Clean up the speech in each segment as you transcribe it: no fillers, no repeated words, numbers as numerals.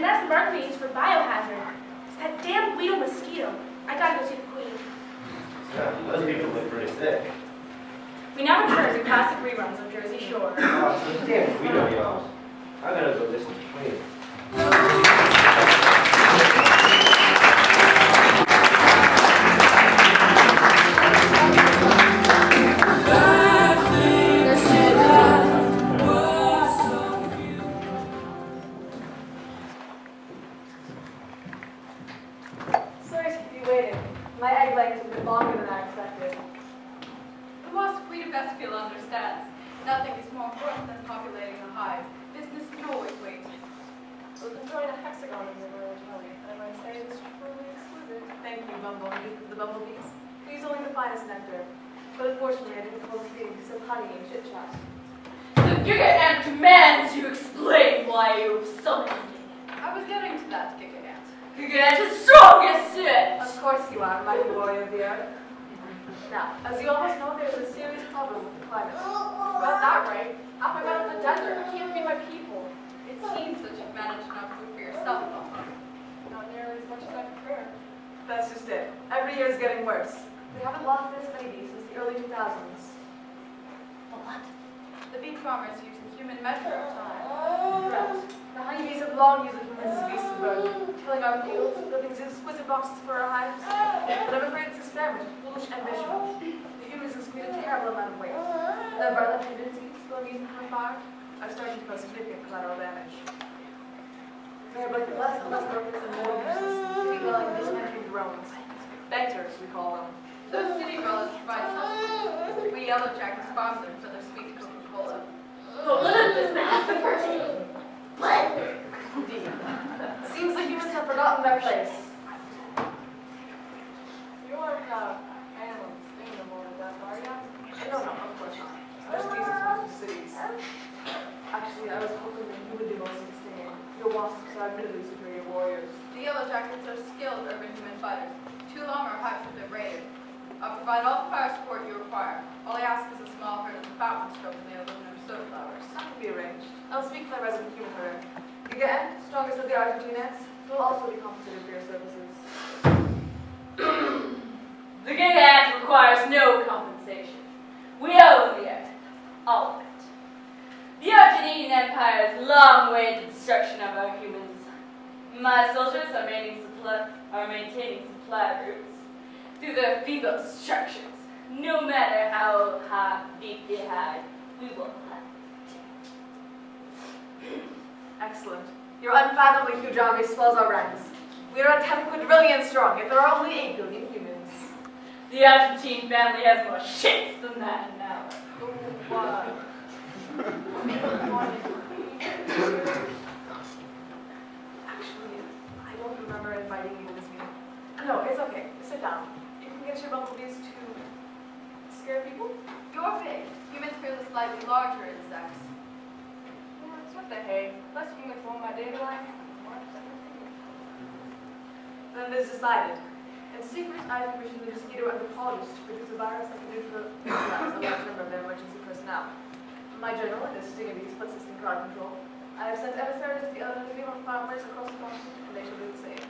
And that's the mark we use for biohazard. It's that damn Weedle mosquito. I gotta go see the queen. Yeah, those people look pretty sick. We now return to classic reruns of Jersey Shore. Oh, so damn Weedle, y'all. I gotta go listen to Queen. Sorry to keep you waiting. My egg leg took a bit longer than I expected. The wasp queen of Vestfield understands. Nothing is more important than populating a hive. Business can always wait. We've enjoyed a hexagon in your royal jelly, and I might say it is truly exquisite. Thank you, the bumblebees. We use only the finest nectar. But unfortunately, I didn't fall asleep because of honey and chit-chat. The Giga Ant commands you explain why you summoned me. I was getting to that, Giga Ant. Giga Ant is strongest yet! Of course you are, mighty warrior of the earth. Now, as you almost know, there's a serious problem with the climate. Got that right. Up and out of the desert, I can't feed my people. It seems that you've managed enough food for yourself, though. Not nearly as much as I prefer. That's just it. Every year is getting worse. We haven't lost this many bees since the early 2000s. What? The bee farmers use a human measure of time. Correct. The honeybees have long used it from as a beast of burden, killing our fields, building exquisite boxes for our hives. But I'm afraid this experiment is foolish ambition. The humans have created a terrible amount of waste. The violent tendencies, still using high fire, are starting to cause significant collateral damage. They are both less and less workers and more useless, city dwelling dismantling drones. Vectors, we call them. Those city dwellers provide sustenance. We yellow jackets farm them for their sweet Coca-Cola. But what if this has the protein? What? Indeed. Seems the humans have forgotten their place. You aren't animals, animal like that, are you? No, of course not. Our species went to cities. Actually, I was hoping that you would be most interesting. Your wasps are admittedly superior warriors. The yellow jackets are skilled urban human fighters. Too long or hives have been raided. I'll provide all the fire support you require. All I ask is a small herd of the fountain stroke and the aluminum soda flowers. That can be arranged. I'll speak to my resident human herder. Again, strongest of the Argentines, will also be compensated for your services. The Giga Ant requires no compensation. We own the earth. All of it. The Argentinian Empire has long waited the destruction of our humans. My soldiers are maintaining supply routes through their feeble structures. No matter how deep they hide, we will hunt. Excellent. Your unfathomably huge army swells our ranks. We are 10 quadrillion strong, yet there are only 8 billion humans. The Argentine family has more shits than that now. Actually, I don't remember inviting you to this meeting. No, it's okay. Sit down. You can get your bumblebees to scare people. You're big. Humans fear the slightly larger insects. What the hey? Less humans want my data line. Then it is decided. In secret, I have commissioned the mosquito anthropologist to produce a virus that can neutralize a large number of their emergency personnel. My general is stinging these split system crowd control. I have sent emissaries to the other Beefarm farmers across the continent, and they shall do the same.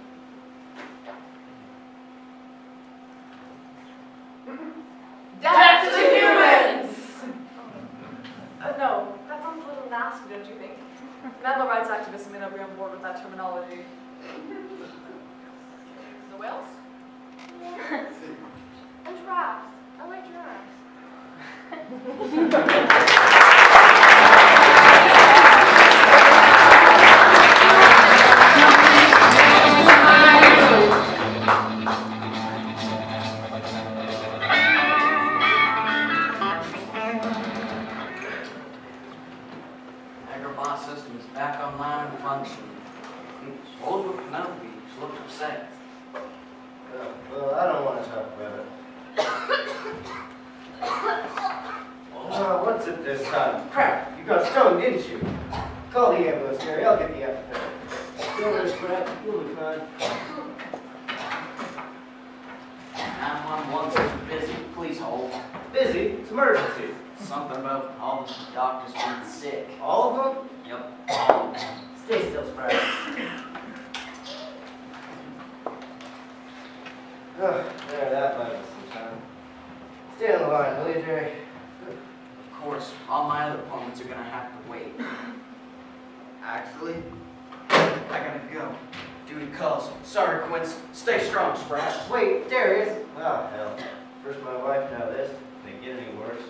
Death to humans! No, that sounds a little nasty, don't you think? Animal rights activists may not be on board with that terminology. The whales? And giraffes. I like giraffes. Agrobot system is back online and functioning. Old with Penelope looked upset. Well, I don't want to talk about it. What's it this time? Crap, you got stung, didn't you? Call the ambulance, Gary. I'll get the epidemic. Don't worry, Scrap. You'll be fine. 911 says you're busy. Please hold. Busy? It's emergency. Something about all the doctors being sick. All of them? Yep, all of them. Stay still, Sprite. wait. Actually, I gotta go. Duty calls. Sorry, Quince. Stay strong, Sprat. wait, Darius. Oh, hell. First my wife, now this. They get any worse.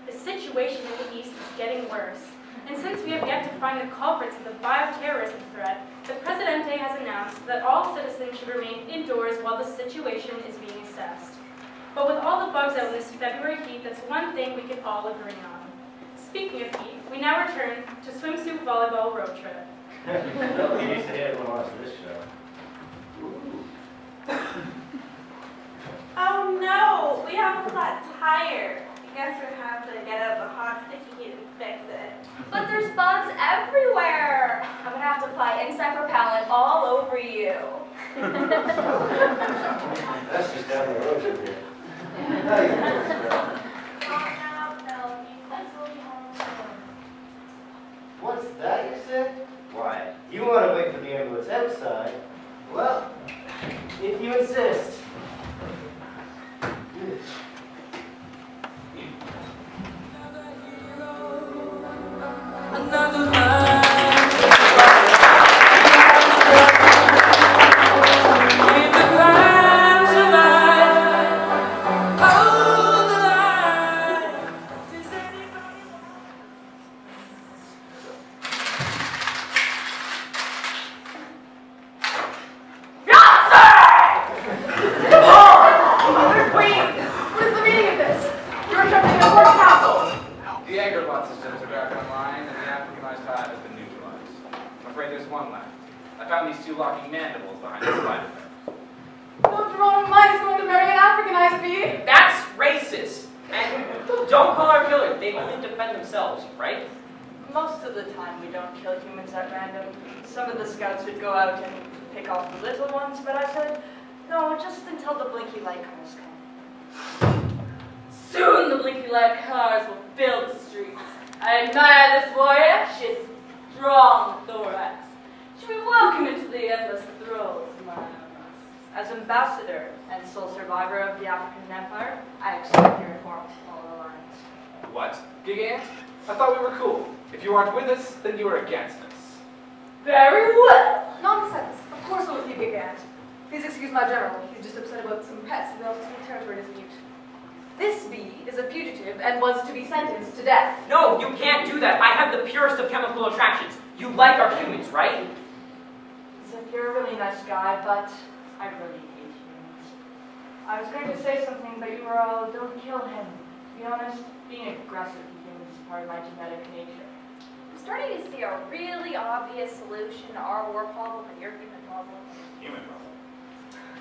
The situation in the East is getting worse. And since we have yet to find the culprits of the bioterrorism threat, the Presidente has announced that all citizens should remain indoors while the situation is being assessed. But with all the bugs out in this February heat, that's one thing we can all agree on. Speaking of heat, we now return to swimsuit volleyball road trip. No, he used to hate when I watched this show. Oh no, we have a flat tire. I guess we have to get out the hot sticky heat and fix it. But there's bugs everywhere. I'm gonna have to apply insect repellent all over you. That's just down the road from here. How you doing, Sprat? Oh no, Melanie, let's go home soon. What's that you said? Why, you want to wait for the ambulance outside? Well, if you insist. Another line. Keep the plans alive. Hold the line. Does anybody Mother Queen! What is the meaning of this? You're interrupting the court council! The agrobot systems are back online, and the Africanized hive has been neutralized. I'm afraid there's one left. I found these 2 locking mandibles behind the spider web. No Jerome Mine is going to marry an Africanized bee! That's racist. And don't call our killer. They only defend themselves, right? Most of the time we don't kill humans at random. Some of the scouts would go out and pick off the little ones, but I said, no, just until the blinky light cars come. Soon the blinky light cars will fill the streets. I admire this warrior. She has strong thorax. She'll be welcome into the endless throes of my arms. As ambassador and sole survivor of the African Empire, I accept your reformed alliance. What? Gigant? I thought we were cool. If you aren't with us, then you are against us. Very well. Nonsense! Of course we'll keep Gigant. Please excuse my general. He's just upset about some pets and relative territory dispute. This bee is a fugitive and was to be sentenced to death. No, you can't do that. I have the purest of chemical attractions. You like our humans, right? As if you're a really nice guy, but I really hate humans. I was going to say something, but you were all, don't kill him. To be honest, being aggressive to humans is part of my genetic nature. I'm starting to see a really obvious solution to our war problem and your human problem. Human problem.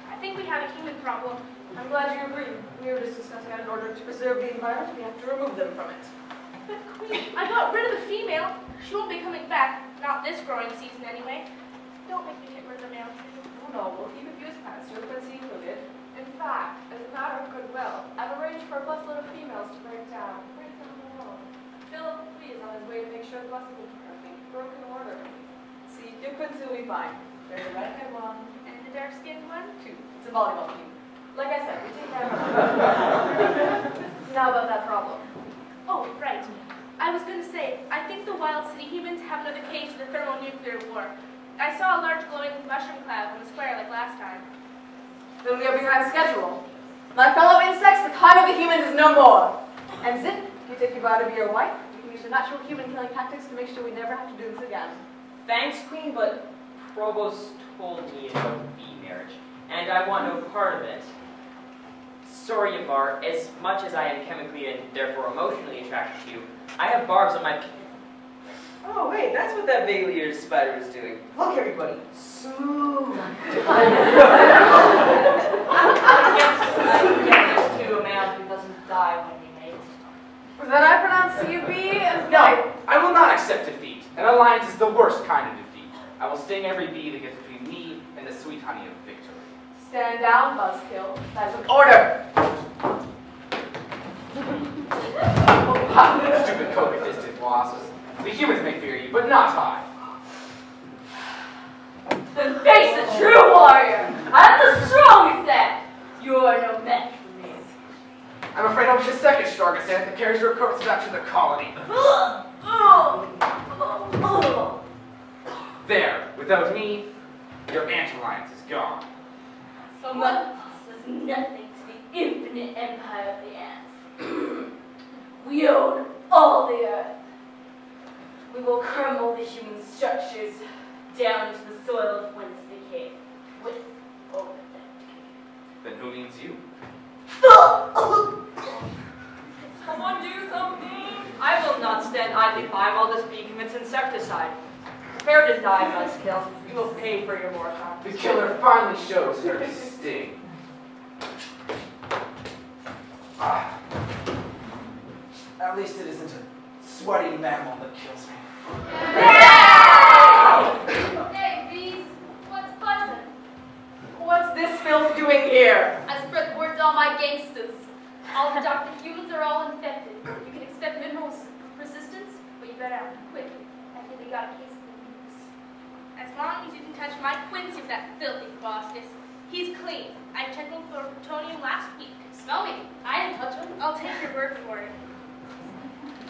I think we have a human problem. I'm glad you agree. We were just discussing that in order to preserve the environment, we have to remove them from it. But Queen, I got rid of the female. She won't be coming back. Not this growing season anyway. Don't make me get rid of the male too. Oh no, we'll keep a few as pets, serpentine included. In fact, as a matter of goodwill, I've arranged for a busload of females to break down the wall. Philip Lee is on his way to make sure the bus is in perfect broken order. See, your Quincy will be fine. There's a redhead one. And the dark-skinned one? 2. It's a volleyball team. Like I said, we take care of it. Now about that problem. Oh, right. I was going to say, I think the wild city humans have another case of the thermonuclear war. I saw a large glowing mushroom cloud in the square like last time. Then we are behind schedule. My fellow insects, the time of the humans is no more. And Zip, if you take your vow to be your wife, we can use the natural human killing tactics to make sure we never have to do this again. Thanks, Queen, but Provost told me about bee marriage, and I want no part of it. Sorry, Yavar, as much as I am chemically and therefore emotionally attracted to you, I have barbs on my... Oh, wait, that's what that vaguely-eared spider is doing. Look, everybody. Smooth. I guess to a man who doesn't die when he mates. Was that I pronounce CB? No, I will not accept defeat. An alliance is the worst kind of defeat. I will sting every bee that gets between me and the sweet honey of victory. Stand down, Buzzkill. That's an order. Stupid coexistent wasps. The humans may fear you, but not I. Then face a true warrior. I'm the strongest set. You are no match for me. I'm afraid I'll be the second strongest ant that carries your corpse back to the colony. There, without me, your ant-alliance is gone. Someone possesses nothing to the infinite empire of the ants. We own all the earth. We will crumble the human structures down into the soil of whence they came, with or without. Then who needs you? Someone do something! I will not stand idly by while this bee commits insecticide. Prepare to die, Buzzkill. You will pay for your war crimes. The killer finally shows her sting. At least it isn't a sweaty mammal that kills me. Hey, bees, what's buzzing? What's this filth doing here? I spread word to all my gangsters. All the Dr. Humans are all infected. You can expect minimal resistance, but you better act quick. I think they got a case of the virus. As long as you didn't touch my Quincy with that filthy proboscis, he's clean. I checked him for plutonium last week. Smell me. I didn't touch him. I'll take your word for it.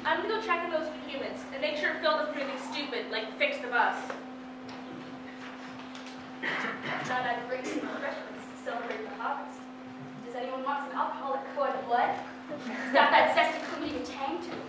I'm gonna go check on those humans and make sure Phil doesn't do anything stupid, like fix the bus. Thought I'd bring some refreshments to celebrate the harvest. Does anyone want some alcoholic cord blood? It's got that zesty comedy tang to it.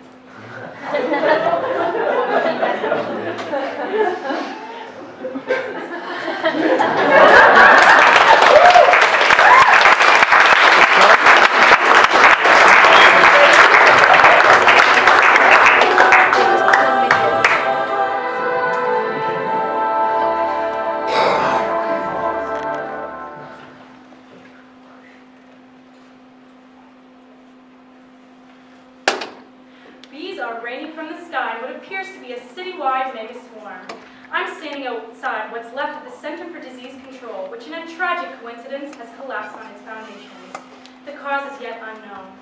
Bees are raining from the sky in what appears to be a citywide mega swarm. I'm standing outside what's left of the Center for Disease Control, which in a tragic coincidence has collapsed on its foundations. The cause is yet unknown.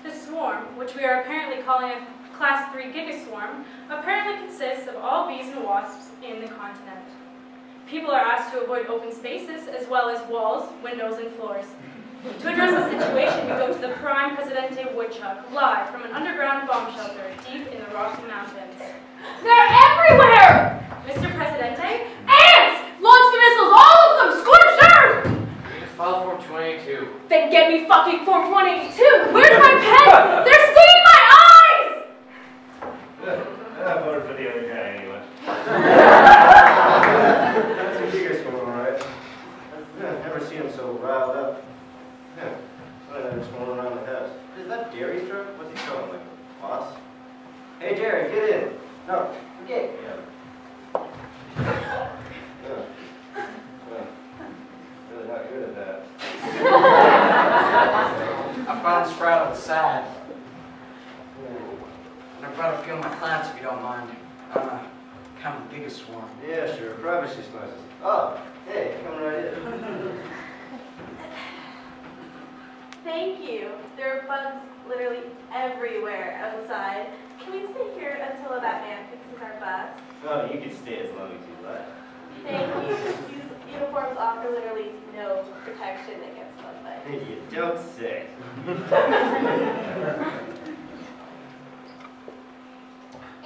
The swarm, which we are apparently calling a Class 3 gigaswarm, apparently consists of all bees and wasps in the continent. People are asked to avoid open spaces, as well as walls, windows, and floors. To address the situation, we go to the prime Presidente woodchuck, live from an underground bomb shelter deep in the Rocky Mountains. They're everywhere! Mr. Presidente, ants! Launch the missiles, all of them! Scorched earth! Just file Form 282. Then get me fucking Form 182! Where's my pen? They're stinging my eyes! I voted for the other guy anyway. That's a gigaswarm, all right. I've never seen him so riled up. Yeah, I'm just going around the house. Is that Jerry's truck? What's he calling, like a boss? Hey, Jerry, get in. No, forget. Yeah. Really not good at that. I found sprouted salad. And I brought a few of my plants if you don't mind. I'm a kind of gigaswarm. Yeah, sure. Privacy slices. Oh, hey, coming right in. Thank you. There are bugs literally everywhere outside. Can we stay here until that man fixes our bus? Oh, you can stay as long as you like. Thank you. These uniforms offer literally no protection against bug bites. You don't say.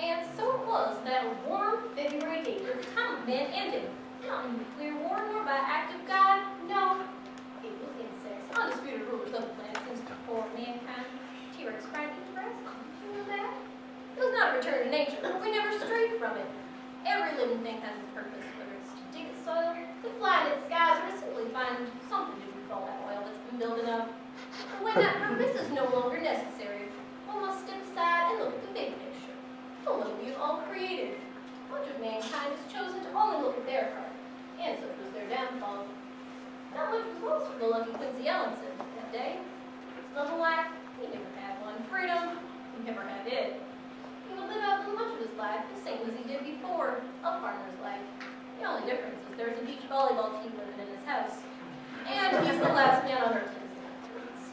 And so it was that a warm February day that the time of man ended. Not in nuclear war nor by act of God, no. It was insects, undisputed rulers of the planet since before mankind. T-Rex cried each breast. You know that? It was not a return to nature, but we never strayed from it. Every living thing has its purpose, whether it's to dig its soil, to fly in its skies, or to simply find something to do with all that oil that's been building up. And when that purpose is no longer necessary, one must step aside and look at the big picture. The one we've all created. Much of mankind has chosen to only look at their part, and such was their downfall. Not much was lost for the lucky Quincy Ellenson that day. Love of life, he never had one. Freedom, he never had it. He would live out much of his life the same as he did before, a farmer's life. The only difference is there's a beach volleyball team living in his house. And he's the last man on earth who's in threes.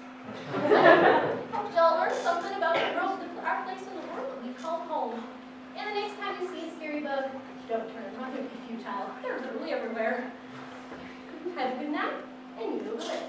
Hope y'all learned something about the world, our place in the world that we call home. And the next time you see a scary bug, don't turn around and be futile. They're literally everywhere. Have a good night, and you go to bed.